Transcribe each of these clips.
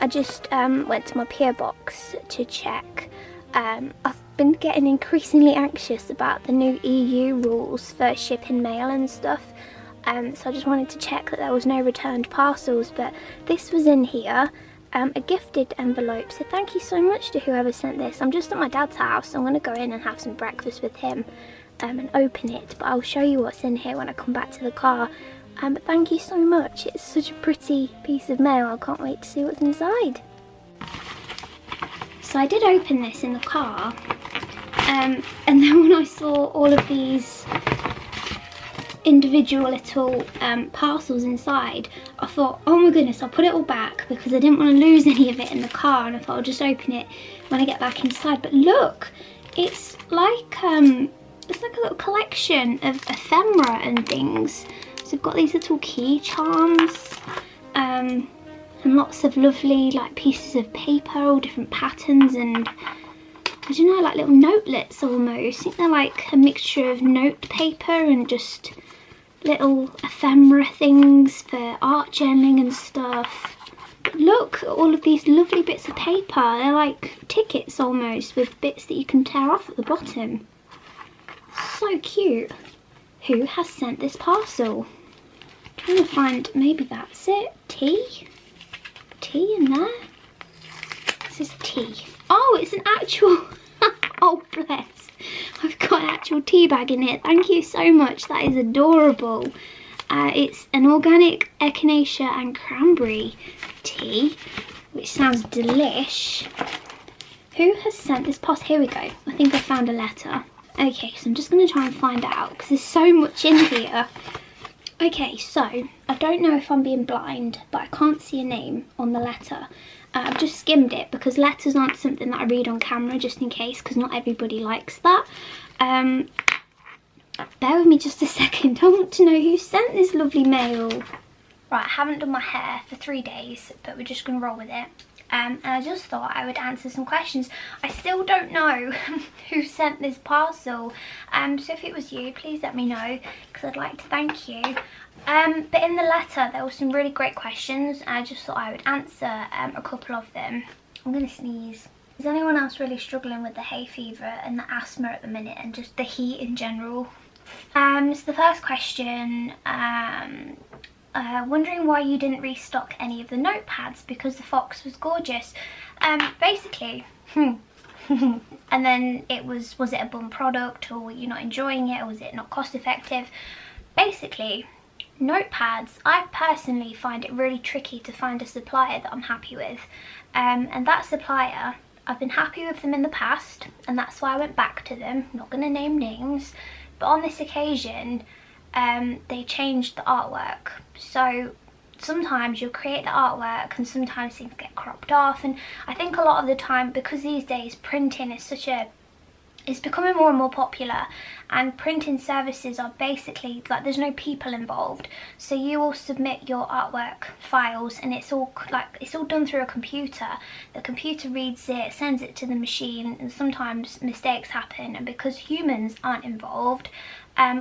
I just went to my PO box to check. I've been getting increasingly anxious about the new EU rules for shipping mail and stuff. So I just wanted to check that there was no returned parcels, but this was in here. A gifted envelope, so thank you so much to whoever sent this. I'm just at my dad's house, so I'm going to go in and have some breakfast with him and open it, but I'll show you what's in here when I come back to the car. But thank you so much, it's such a pretty piece of mail. I can't wait to see what's inside. So I did open this in the car, and then when I saw all of these individual little parcels inside, I thought, oh my goodness, I'll put it all back because I didn't want to lose any of it in the car, and I thought I'll just open it when I get back inside. But look, it's like a little collection of ephemera and things. So I've got these little key charms and lots of lovely like pieces of paper, all different patterns, and I don't know, like little notelets almost. I think they're like a mixture of note paper and just little ephemera things for art journaling and stuff. But look at all of these lovely bits of paper. They're like tickets almost, with bits that you can tear off at the bottom. So cute. Who has sent this parcel? Trying to find, maybe that's it. Tea? Tea in there? This is tea. Oh, it's an actual, oh bless. I've got an actual tea bag in it. Thank you so much, that is adorable. It's an organic echinacea and cranberry tea, which sounds delish. Who has sent this parcel? Here we go, I think I found a letter. Okay, so I'm just going to try and find out because there's so much in here. Okay, so I don't know if I'm being blind, but I can't see a name on the letter. I've just skimmed it because letters aren't something that I read on camera, just in case, because not everybody likes that. Bear with me just a second. I want to know who sent this lovely mail. Right, I haven't done my hair for 3 days, but we're just going to roll with it. And I just thought I would answer some questions. I still don't know who sent this parcel, so if it was you, please let me know, because I'd like to thank you. But in the letter there were some really great questions, and I just thought I would answer a couple of them. I'm going to sneeze. Is anyone else really struggling with the hay fever and the asthma at the minute, and just the heat in general? So the first question, wondering why you didn't restock any of the notepads because the fox was gorgeous. Basically, and then was it a bum product, or were you not enjoying it, or was it not cost effective? Basically, notepads, I personally find it really tricky to find a supplier that I'm happy with, and that supplier, I've been happy with them in the past, and that's why I went back to them. I'm not going to name names, but on this occasion they changed the artwork. So sometimes you'll create the artwork and sometimes things get cropped off, and I think a lot of the time, because these days printing is it's becoming more and more popular, and printing services are basically like, there's no people involved, so you will submit your artwork files and it's all done through a computer. The computer reads it, sends it to the machine, and sometimes mistakes happen, and because humans aren't involved,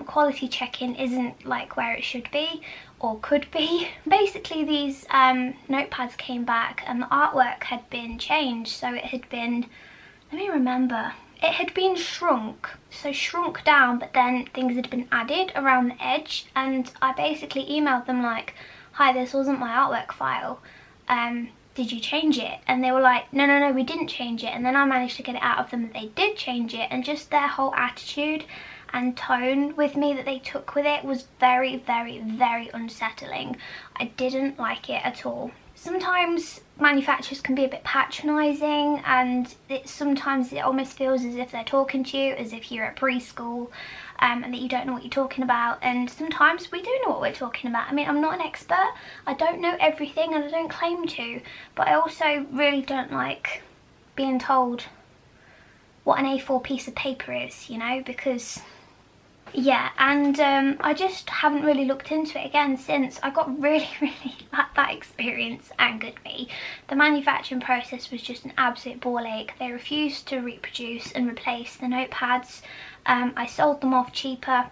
quality checking isn't like where it should be or could be. Basically these notepads came back and the artwork had been changed, so it had been, let me remember, it had been shrunk down, but then things had been added around the edge, and I basically emailed them like, hi, this wasn't my artwork file, did you change it? And they were like, no, we didn't change it. And then I managed to get it out of them that they did change it, and just their whole attitude and tone with me that they took with it was very, very, very unsettling. I didn't like it at all. Sometimes manufacturers can be a bit patronising, and sometimes it almost feels as if they're talking to you as if you're at preschool, and that you don't know what you're talking about. And sometimes we do know what we're talking about. I mean, I'm not an expert, I don't know everything, and I don't claim to, but I also really don't like being told what an A4 piece of paper is, you know, because yeah. And I just haven't really looked into it again since. I got really that experience angered me. The manufacturing process was just an absolute ball ache. They refused to reproduce and replace the notepads. I sold them off cheaper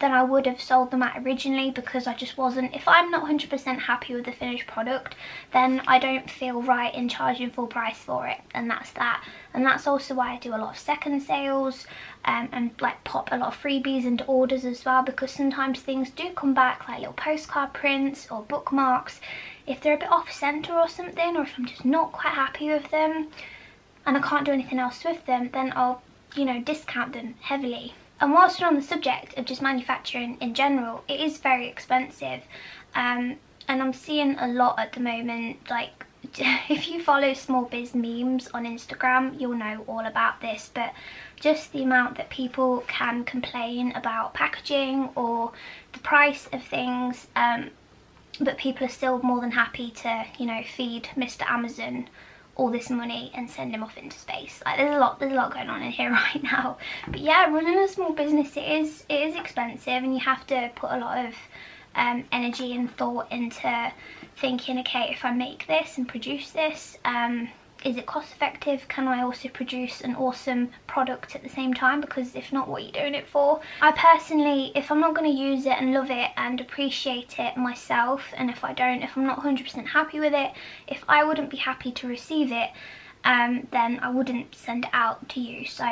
than I would have sold them at originally, because I just wasn't, if I'm not 100% happy with the finished product, then I don't feel right in charging full price for it, and that's that. And that's also why I do a lot of second sales, and like pop a lot of freebies into orders as well, because sometimes things do come back, like little postcard prints or bookmarks. If they're a bit off centre or something, or if I'm just not quite happy with them and I can't do anything else with them, then I'll, you know, discount them heavily. And whilst we're on the subject of just manufacturing in general, it is very expensive, and I'm seeing a lot at the moment. Like, if you follow small biz memes on Instagram, you'll know all about this, but just the amount that people can complain about packaging or the price of things, but people are still more than happy to, you know, feed Mr. Amazon all this money and send him off into space. Like, there's a lot going on in here right now. But yeah, running a small business, it is expensive, and you have to put a lot of energy and thought into thinking, okay, if I make this and produce this, is it cost effective? Can I also produce an awesome product at the same time? Because if not, what are you doing it for? I personally, if I'm not going to use it and love it and appreciate it myself, and if I'm not 100% happy with it, if I wouldn't be happy to receive it, then I wouldn't send it out to you. So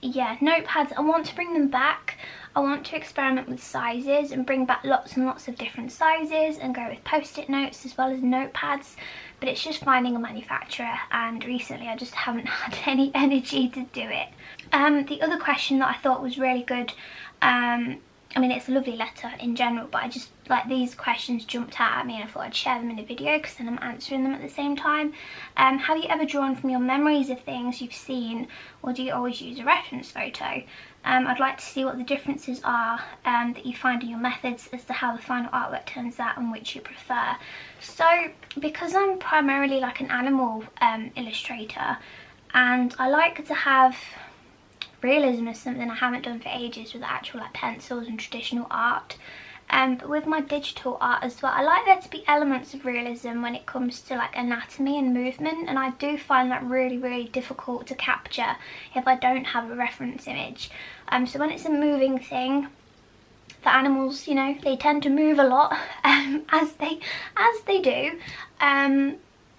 yeah, notepads, I want to bring them back. I want to experiment with sizes and bring back lots and lots of different sizes and go with post-it notes as well as notepads, but it's just finding a manufacturer, and recently I just haven't had any energy to do it. The other question that I thought was really good, I mean, it's a lovely letter in general, but I just, like, these questions jumped out at me and I thought I'd share them in a video because then I'm answering them at the same time. Have you ever drawn from your memories of things you've seen, or do you always use a reference photo? I'd like to see what the differences are that you find in your methods as to how the final artwork turns out and which you prefer. So, because I'm primarily like an animal illustrator, and I like to have realism is something I haven't done for ages with actual like pencils and traditional art, but with my digital art as well, I like there to be elements of realism when it comes to like anatomy and movement, and I do find that really difficult to capture if I don't have a reference image. So when it's a moving thing, the animals, you know, they tend to move a lot, as they do.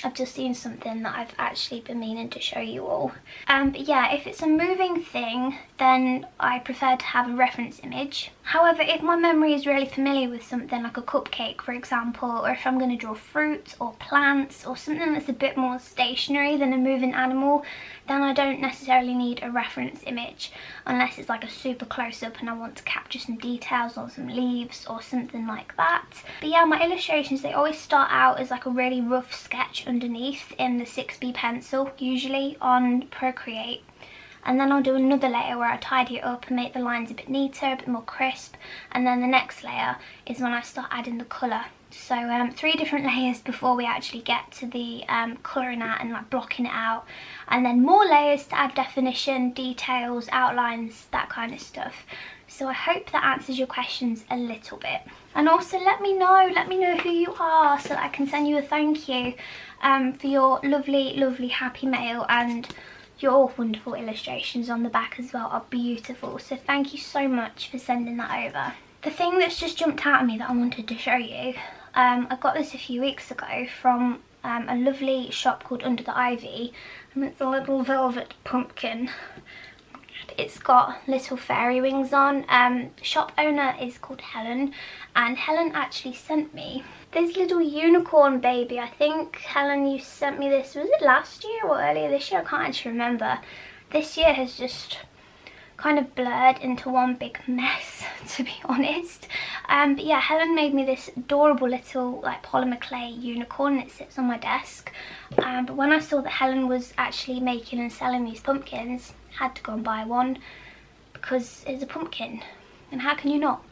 I've just seen something that I've actually been meaning to show you all. But yeah, if it's a moving thing, then I prefer to have a reference image. However, if my memory is really familiar with something like a cupcake, for example, or if I'm going to draw fruit or plants or something that's a bit more stationary than a moving animal, then I don't necessarily need a reference image, unless it's like a super close-up and I want to capture some details on some leaves or something like that. But yeah, my illustrations, they always start out as like a really rough sketch underneath in the 6B pencil, usually on Procreate. And then I'll do another layer where I tidy it up and make the lines a bit neater, a bit more crisp. And then the next layer is when I start adding the colour. So 3 different layers before we actually get to the colouring out and like blocking it out. And then more layers to add definition, details, outlines, that kind of stuff. So I hope that answers your questions a little bit. And also let me know who you are so that I can send you a thank you for your lovely happy mail, and your wonderful illustrations on the back as well are beautiful. So thank you so much for sending that over. The thing that's just jumped out at me that I wanted to show you, I got this a few weeks ago from a lovely shop called Under the Ivy, and it's a little velvet pumpkin. It's got little fairy wings on. Shop owner is called Helen, and Helen actually sent me this little unicorn baby. I think, Helen, you sent me this, was it last year or earlier this year? I can't actually remember. This year has just kind of blurred into one big mess, to be honest. But yeah, Helen made me this adorable little like polymer clay unicorn, and it sits on my desk. But when I saw that Helen was actually making and selling these pumpkins, I had to go and buy one because it's a pumpkin, and how can you not?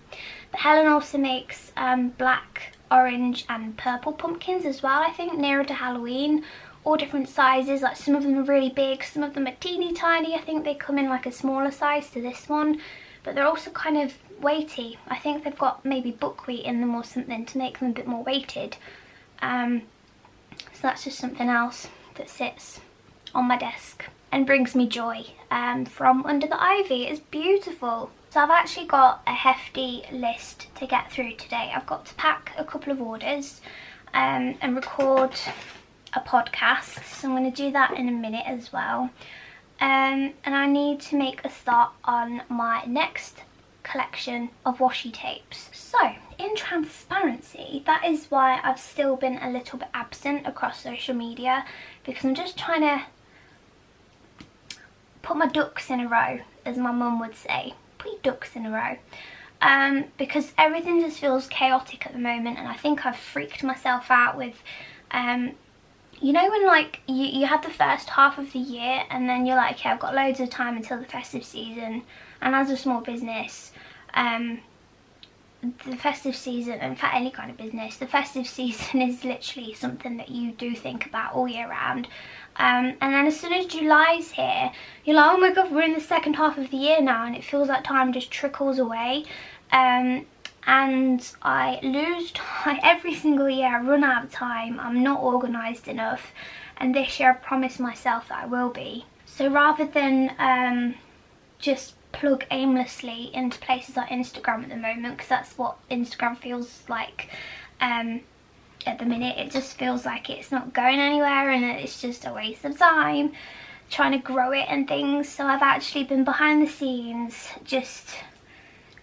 But Helen also makes black, orange and purple pumpkins as well, I think, nearer to Halloween. All different sizes, like some of them are really big, some of them are teeny tiny. I think they come in like a smaller size to this one, but they're also kind of weighty. I think they've got maybe buckwheat in them or something to make them a bit more weighted. So that's just something else that sits on my desk. and brings me joy from Under the Ivy. It's beautiful. So I've actually got a hefty list to get through today. I've got to pack a couple of orders and record a podcast, so I'm going to do that in a minute as well. And I need to make a start on my next collection of washi tapes. So in transparency, that is why I've still been a little bit absent across social media, because I'm just trying to put my ducks in a row, as my mum would say. Put your ducks in a row. Because everything just feels chaotic at the moment, and I think I've freaked myself out with you know when like you have the first half of the year and then you're like, okay, I've got loads of time until the festive season, and as a small business, the festive season, in fact any kind of business, the festive season is literally something that you do think about all year round. And then as soon as July's here, you're like, oh my god, we're in the second half of the year now, and it feels like time just trickles away. And I lose time every single year. I run out of time. I'm not organised enough, and this year I promised myself that I will be. So rather than just plug aimlessly into places like Instagram at the moment, because that's what Instagram feels like at the minute. It just feels like it's not going anywhere and it's just a waste of time trying to grow it and things. So I've actually been behind the scenes just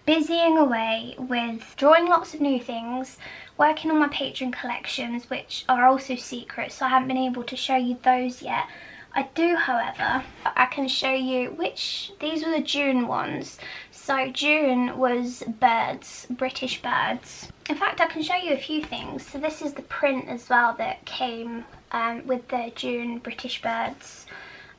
busying away with drawing lots of new things, working on my Patreon collections, which are also secret, so I haven't been able to show you those yet. I do, however, I can show you these were the June ones. So June was birds, British birds. In fact, I can show you a few things. So this is the print as well that came with the June British birds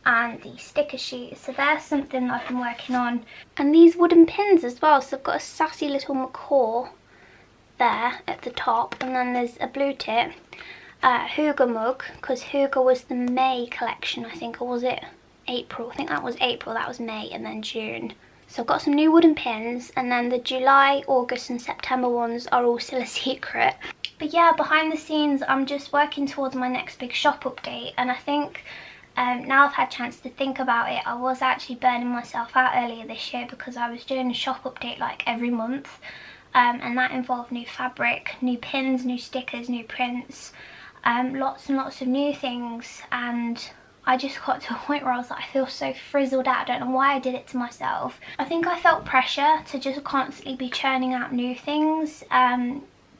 and the sticker sheet. So there's something I've been working on. And these wooden pins as well. So I've got a sassy little macaw there at the top, and then there's a blue tip. Hygge mug, because Hygge was the May collection, I think, or was it April? I think that was April, that was May, and then June. So I've got some new wooden pins, and then the July, August and September ones are all still a secret. But yeah, behind the scenes I'm just working towards my next big shop update, and I think now I've had a chance to think about it, I was actually burning myself out earlier this year because I was doing a shop update like every month, and that involved new fabric, new pins, new stickers, new prints. Lots and lots of new things, and I just got to a point where I was like, I feel so frizzled out. I don't know why I did it to myself. I think I felt pressure to just constantly be churning out new things,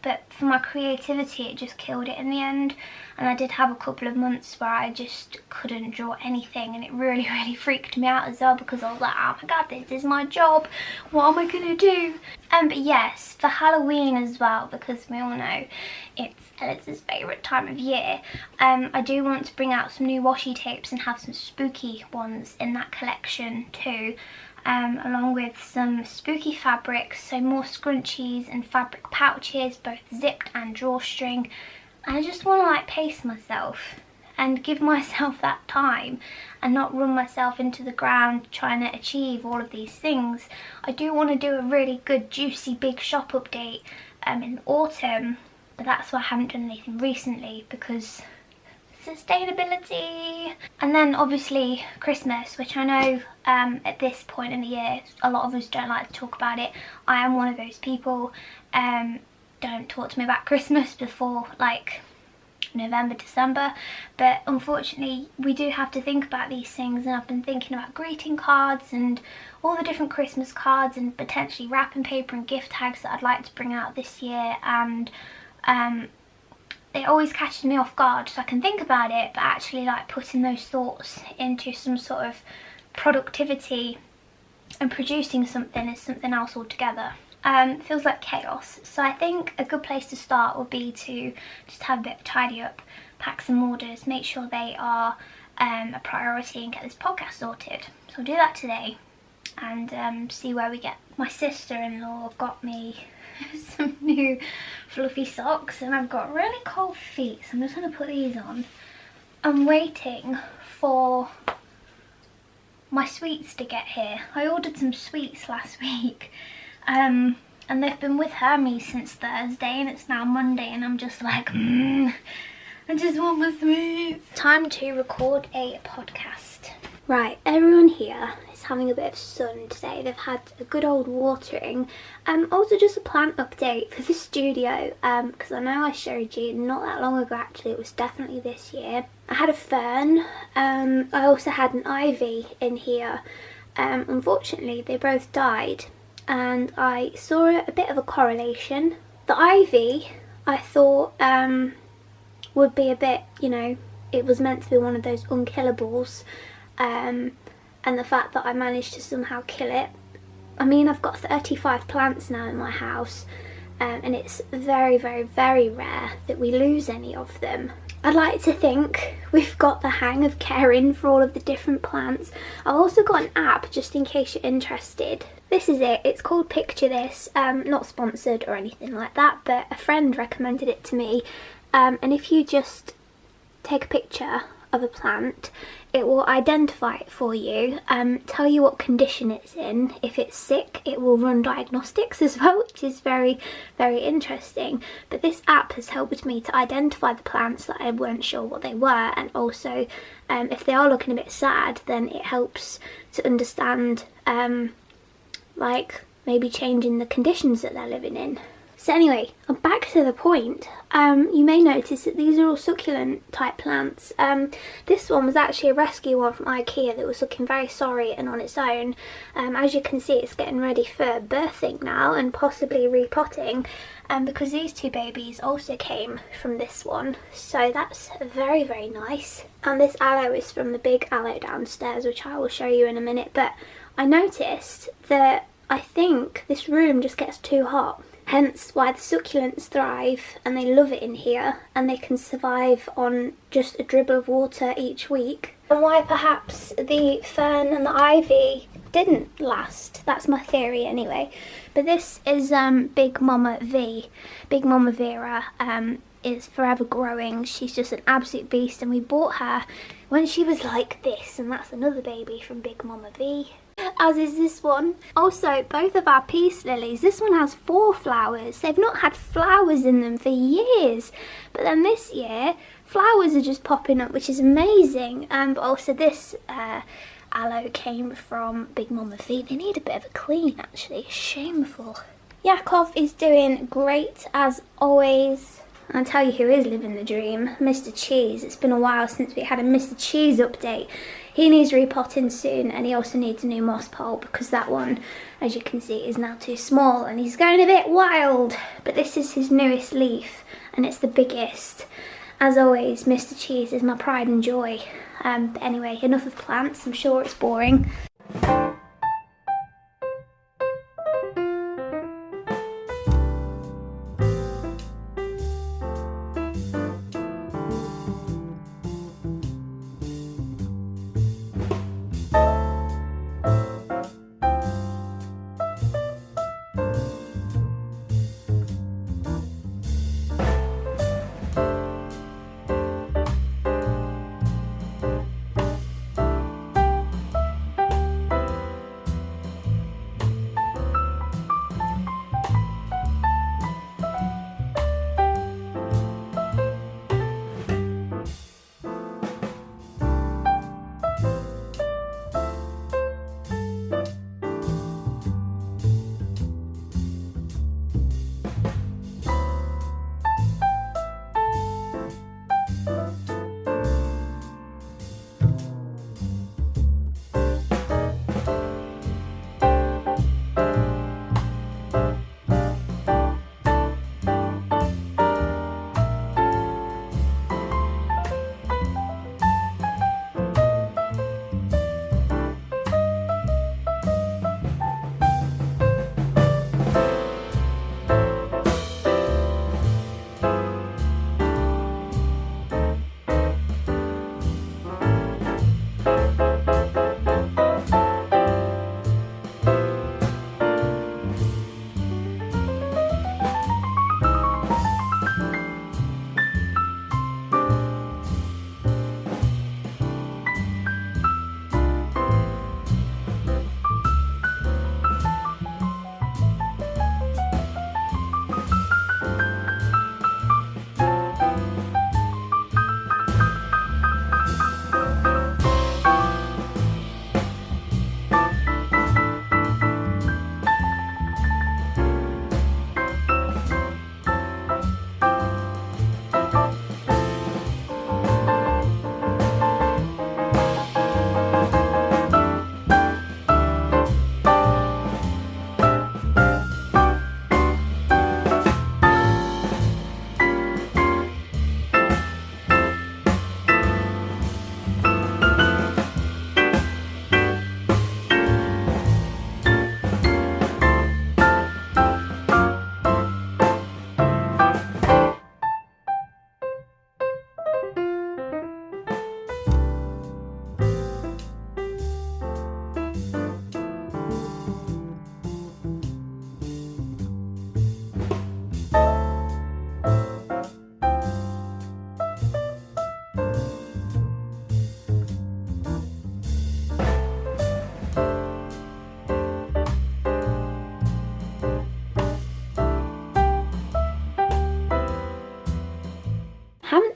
but for my creativity it just killed it in the end. And I did have a couple of months where I just couldn't draw anything, and it really freaked me out as well, because I was like, oh my god, this is my job, what am I gonna do? But yes, for Halloween as well, because we all know it's Eliz's favourite time of year, I do want to bring out some new washi tapes and have some spooky ones in that collection too, along with some spooky fabrics, so more scrunchies and fabric pouches, both zipped and drawstring. And I just want to like pace myself and give myself that time and not run myself into the ground trying to achieve all of these things. I do want to do a really good juicy big shop update in the autumn, but that's why I haven't done anything recently, because sustainability. And then obviously Christmas, which I know at this point in the year a lot of us don't like to talk about it. I am one of those people. Don't talk to me about Christmas before like November, December, but unfortunately we do have to think about these things, and I've been thinking about greeting cards and all the different Christmas cards and potentially wrapping paper and gift tags that I'd like to bring out this year, and it always catches me off guard, so I can think about it, but actually like putting those thoughts into some sort of productivity and producing something is something else altogether. Feels like chaos. So I think a good place to start would be to just have a bit of a tidy up, pack some orders, make sure they are a priority, and get this podcast sorted. So I'll do that today and see where we get. My sister-in-law got me some new fluffy socks, and I've got really cold feet, so I'm just going to put these on. I'm waiting for my sweets to get here. I ordered some sweets last week. And they've been with Hermes since Thursday, and it's now Monday, and I'm just like, I just want my sweets. Time to record a podcast. Right, everyone here is having a bit of sun today. They've had a good old watering. Also just a plant update for the studio, because I know I showed you not that long ago actually, it was definitely this year. I had a fern, I also had an ivy in here. Unfortunately they both died and I saw a bit of a correlation. The ivy I thought would be a bit, you know, it was meant to be one of those unkillables. And the fact that I managed to somehow kill it. I mean, I've got 35 plants now in my house, and it's very, very, very rare that we lose any of them. I'd like to think we've got the hang of caring for all of the different plants. I've also got an app, just in case you're interested. This is it, it's called Picture This, not sponsored or anything like that, but a friend recommended it to me, and if you just take a picture of a plant, it will identify it for you, tell you what condition it's in. If it's sick, it will run diagnostics as well, which is very, very interesting. But this app has helped me to identify the plants that I weren't sure what they were, and also if they are looking a bit sad, then it helps to understand like maybe changing the conditions that they're living in. So anyway, back to the point. You may notice that these are all succulent type plants. This one was actually a rescue one from IKEA that was looking very sorry and on its own. As you can see, it's getting ready for birthing now and possibly repotting, because these two babies also came from this one. So that's very, very nice. And this aloe is from the big aloe downstairs, which I will show you in a minute. But I noticed that I think this room just gets too hot. Hence why the succulents thrive and they love it in here, and they can survive on just a dribble of water each week. And why perhaps the fern and the ivy didn't last. That's my theory anyway. But this is Big Mama V. Big Mama Vera is forever growing. She's just an absolute beast, and we bought her when she was like this, and that's another baby from Big Mama V. As is this one. Also, both of our peace lilies, this one has 4 flowers. They've not had flowers in them for years, but then this year flowers are just popping up, which is amazing. But also this aloe came from Big Mama V. They need a bit of a clean actually, shameful. Yakov is doing great as always. I'll tell you who is living the dream, Mr. Cheese. It's been a while since we had a Mr. Cheese update. He needs repotting soon, and he also needs a new moss pole because that one, as you can see, is now too small and he's going a bit wild. But this is his newest leaf and it's the biggest. As always, Mr. Cheese is my pride and joy. But anyway, enough of plants, I'm sure it's boring.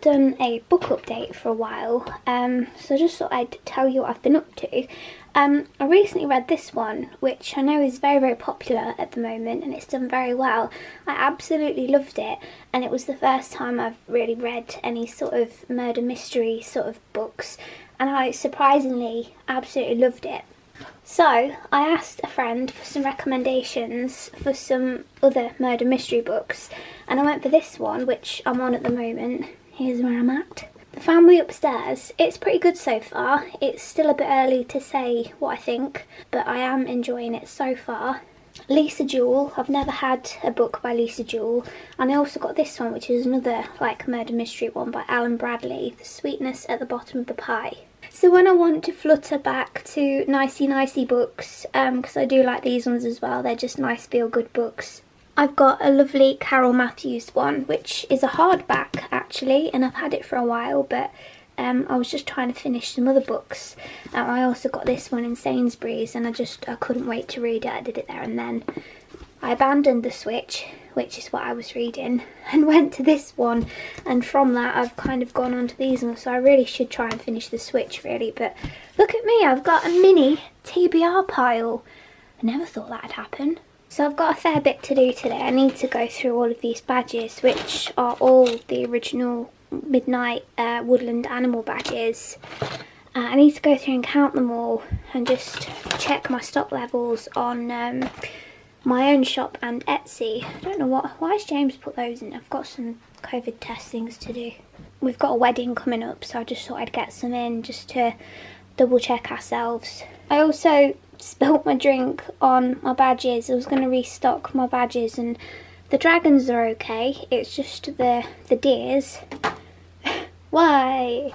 done a book update for a while, so I just thought I'd tell you what I've been up to. I recently read this one, which I know is very, very popular at the moment, and it's done very well. I absolutely loved it, and it was the first time I've really read any sort of murder mystery sort of books, and I surprisingly absolutely loved it. So I asked a friend for some recommendations for some other murder mystery books, and I went for this one, which I'm on at the moment. Here's where I'm at. The Family Upstairs. It's pretty good so far. It's still a bit early to say what I think, but I am enjoying it so far. Lisa Jewell. I've never had a book by Lisa Jewell, and I also got this one, which is another like murder mystery one by Alan Bradley, The Sweetness at the Bottom of the Pie. So when I want to flutter back to nicey books, because I do like these ones as well, they're just nice feel-good books. I've got a lovely Carol Matthews one, which is a hardback actually, and I've had it for a while, but I was just trying to finish some other books. I also got this one in Sainsbury's, and I couldn't wait to read it. I did it there and then. I abandoned The Switch, which is what I was reading, and went to this one, and from that I've kind of gone on to these ones, so I really should try and finish The Switch really. But look at me, I've got a mini TBR pile. I never thought that'd happen. So I've got a fair bit to do today. I need to go through all of these badges, which are all the original Midnight Woodland Animal badges. I need to go through and count them all and just check my stock levels on my own shop and Etsy. I don't know why has James put those in? I've got some COVID test things to do. We've got a wedding coming up, so I just thought I'd get some in just to double check ourselves. I also spilt my drink on my badges. I was going to restock my badges, and the dragons are okay. It's just the deers. Why?